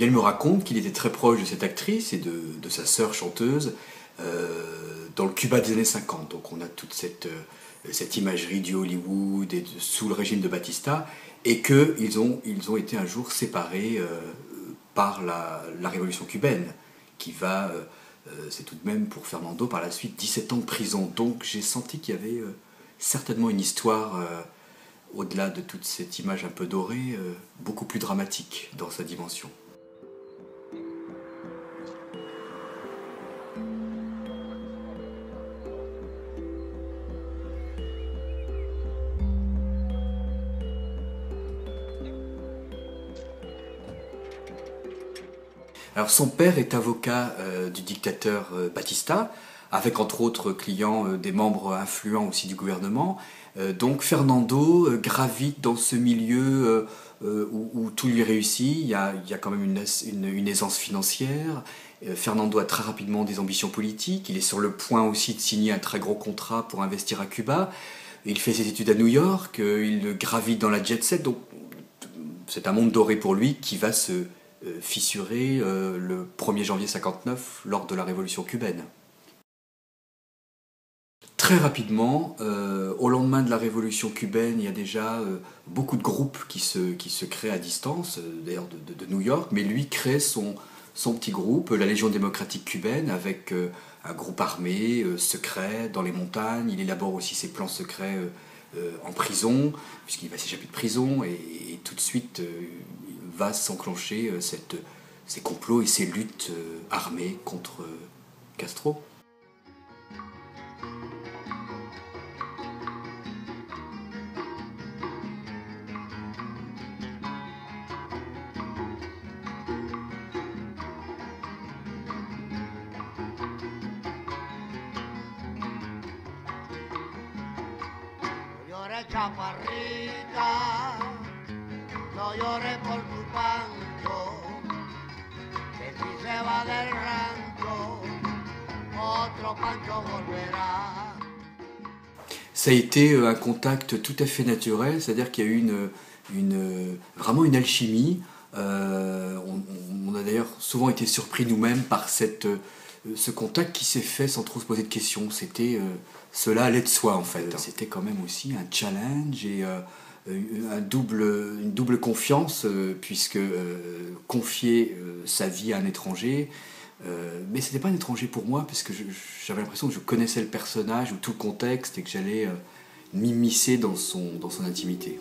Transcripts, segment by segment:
Et elle me raconte qu'il était très proche de cette actrice et de sa sœur chanteuse dans le Cuba des années 50. Donc on a toute cette imagerie du Hollywood et sous le régime de Batista, et qu'ils ont été un jour séparés par la révolution cubaine, qui va, c'est tout de même pour Fernando par la suite 17 ans de prison. Donc j'ai senti qu'il y avait certainement une histoire, au-delà de toute cette image un peu dorée, beaucoup plus dramatique dans sa dimension. Alors son père est avocat du dictateur Batista, avec entre autres clients des membres influents aussi du gouvernement. Donc Fernando gravite dans ce milieu où tout lui réussit. Il y a quand même une aisance financière. Fernando a très rapidement des ambitions politiques. Il est sur le point aussi de signer un très gros contrat pour investir à Cuba. Il fait ses études à New York. Il gravite dans la jet set. Donc c'est un monde doré pour lui qui va se fissuré le 1er janvier 59 lors de la révolution cubaine. Très rapidement, au lendemain de la révolution cubaine, il y a déjà beaucoup de groupes qui se créent à distance, d'ailleurs de New York, mais lui crée son petit groupe, la Légion démocratique cubaine, avec un groupe armé, secret, dans les montagnes. Il élabore aussi ses plans secrets en prison, puisqu'il va s'échapper de prison, et tout de suite va s'enclencher ces complots et ces luttes armées contre Castro. Chaparrita, no llores por tu panto, que si se va del rancho, otro pancho volverá. Ça a été un contact tout à fait naturel, c'est-à-dire qu'il y a eu vraiment une alchimie. On a d'ailleurs souvent été surpris nous-mêmes par ce contact qui s'est fait sans trop se poser de questions. Cela allait de soi en fait. C'était quand même aussi un challenge et une double confiance, puisque confier sa vie à un étranger, mais c'était pas un étranger pour moi, parce que j'avais l'impression que je connaissais le personnage ou tout le contexte et que j'allais m'immiscer dans son intimité.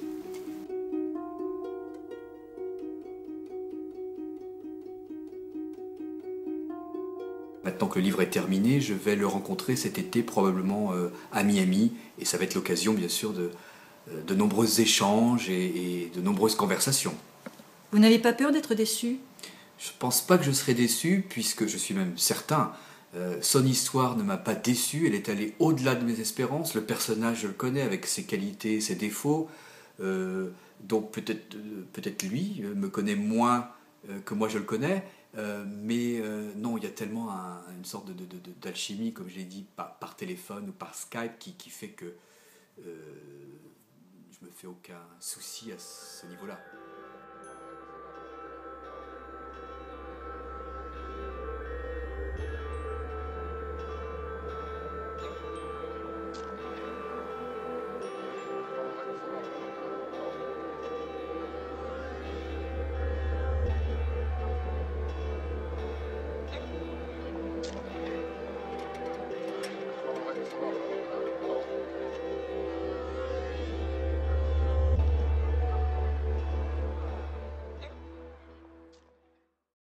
Maintenant que le livre est terminé, je vais le rencontrer cet été probablement à Miami, et ça va être l'occasion bien sûr de nombreux échanges et de nombreuses conversations. Vous n'avez pas peur d'être déçu ? Je ne pense pas que je serai déçu, puisque je suis même certain. Son histoire ne m'a pas déçu, elle est allée au-delà de mes espérances. Le personnage, je le connais avec ses qualités, ses défauts. Donc peut-être lui me connaît moins que moi je le connais. Mais non, il y a tellement une sorte d'alchimie, comme je l'ai dit, par téléphone ou par Skype, qui fait que je me fais aucun souci à ce niveau-là.